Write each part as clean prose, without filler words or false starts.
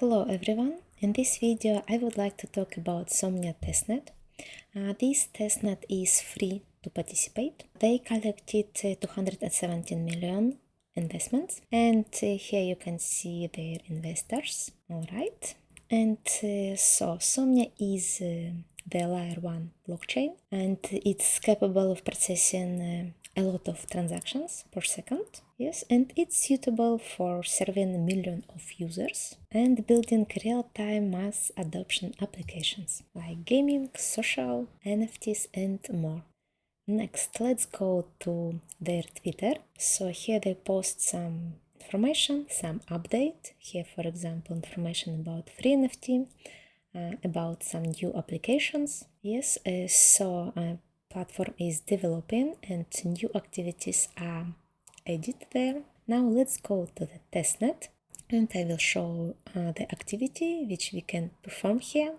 Hello everyone, in this video I would like to talk about Somnia Testnet. This testnet is free to participate. They collected 217 million investments, and here you can see their investors. Alright, and so Somnia is the layer 1 blockchain, and it's capable of processing a lot of transactions per second. Yes, and it's suitable for serving millions of users and building real-time mass adoption applications like gaming, social, NFTs, and more. Next, let's go to their Twitter. So here they post some information, some update. Here, for example, information about free NFT, about some new applications. Yes, platform is developing and new activities are added there. Now let's go to the testnet and I will show the activity which we can perform here.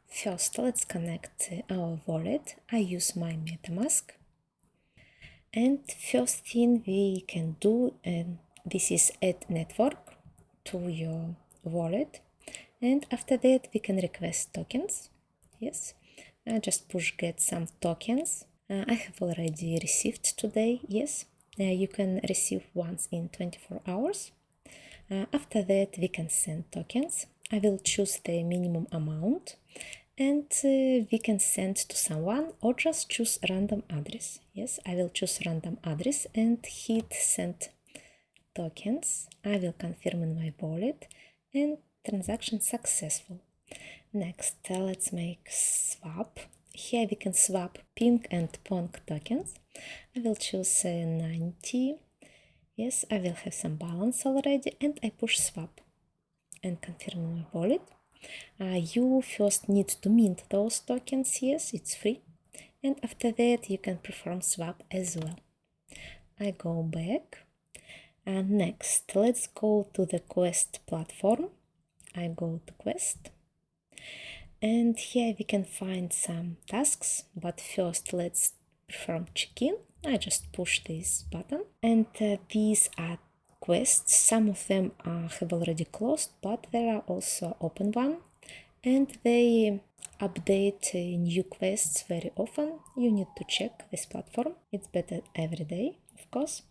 First, let's connect our wallet. I use my MetaMask. And first thing we can do, this is add network to your wallet. And after that, we can request tokens. Yes, just push get some tokens. I have already received today. Yes, you can receive once in 24 hours. After that, we can send tokens. I will choose the minimum amount and we can send to someone or just choose random address. Yes, I will choose random address and hit send tokens. I will confirm in my wallet and transaction successful. Next, let's make swap. Here we can swap pink and ponk tokens. I will choose 90. Yes, I will have some balance already and I push swap and confirm my wallet. You first need to mint those tokens. Yes, it's free. And after that, you can perform swap as well. I go back. Next, let's go to the Quest platform. I go to Quest. And here we can find some tasks, but first let's perform check-in. I just push this button, and these are quests. Some of them have already closed, but there are also open one, and they update new quests very often. You need to check this platform. It's better every day, of course.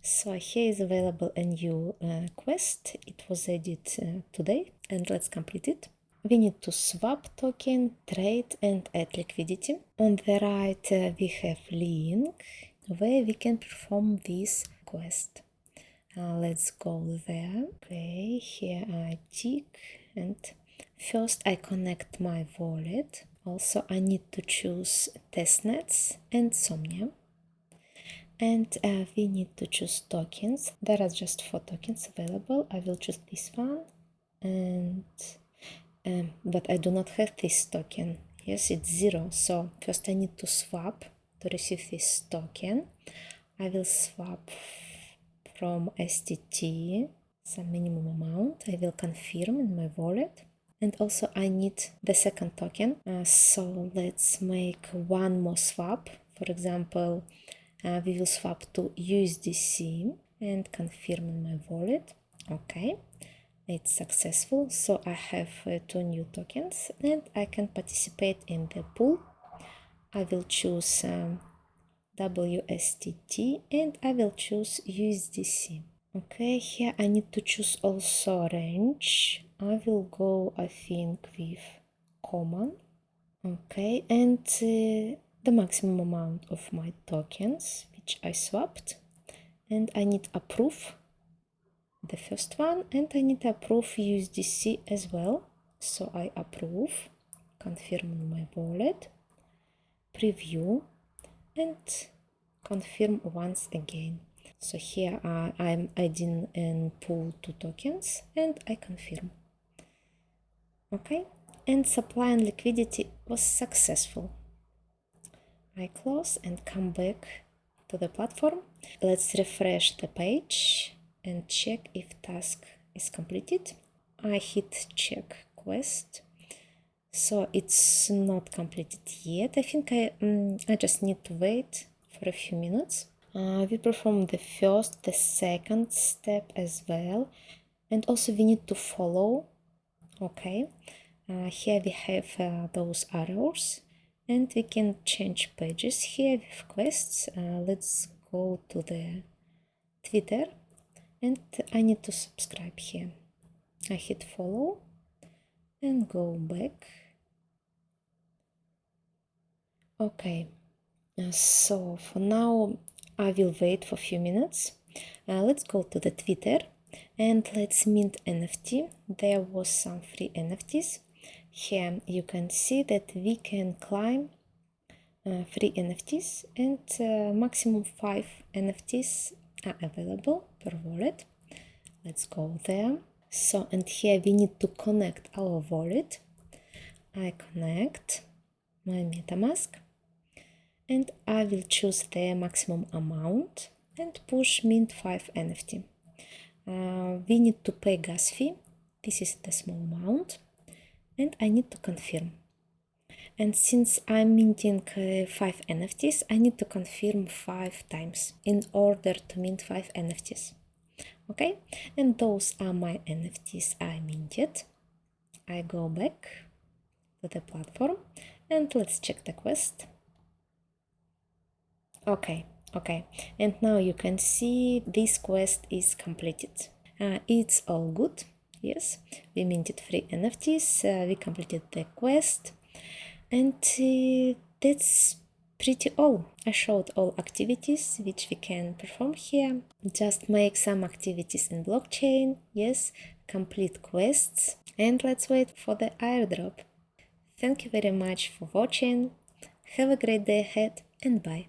So here is available a new quest. It was added today, and let's complete it. We need to swap token, trade, and add liquidity. On the right, we have link where we can perform this quest. Let's go there. Okay, here I tick, and first I connect my wallet. Also, I need to choose testnets and Somnia. And we need to choose tokens. There are just 4 tokens available. I will choose this one, and but I do not have this token. Yes, it's 0. So first I need to swap to receive this token. I will swap from STT some minimum amount. I will confirm in my wallet. And also I need the second token. So let's make one more swap. For example, we will swap to USDC and confirm in my wallet. Okay. It's successful, so I have 2 new tokens and I can participate in the pool. I will choose WSTT and I will choose USDC. Okay, here I need to choose also range. I will go, I think, with common. Okay, and the maximum amount of my tokens, which I swapped, and I need approve the first one, and I need to approve USDC as well. So I approve, confirm my wallet, preview, and confirm once again. So here I'm adding and pool 2 tokens and I confirm. Okay, and supply and liquidity was successful. I close and come back to the platform. Let's refresh the page and check if task is completed. I hit check quest. So it's not completed yet. I think I just need to wait for a few minutes. We perform the first, the second step as well. And also we need to follow Okay, here we have those arrows, and we can change pages here with quests. Let's go to the Twitter, and I need to subscribe here. I hit follow and go back. Okay, so for now I will wait for a few minutes. Let's go to the Twitter and let's mint NFT. There was some free NFTs. Here you can see that we can climb free NFTs, and maximum 5 NFTs are available per wallet. Let's go there. So, and here we need to connect our wallet. I connect my MetaMask, and I will choose the maximum amount and push mint 5 NFT. We need to pay gas fee. This is the small amount, and I need to confirm. And since I'm minting 5 NFTs, I need to confirm 5 times in order to mint 5 NFTs. Okay, and those are my NFTs I minted. I go back to the platform and let's check the quest. Okay, and now you can see this quest is completed. It's all good. Yes, we minted 3 NFTs, we completed the quest, and that's pretty all. I showed all activities which we can perform here. Just make some activities in blockchain, yes, complete quests, and let's wait for the airdrop. Thank you very much for watching. Have a great day ahead, and bye.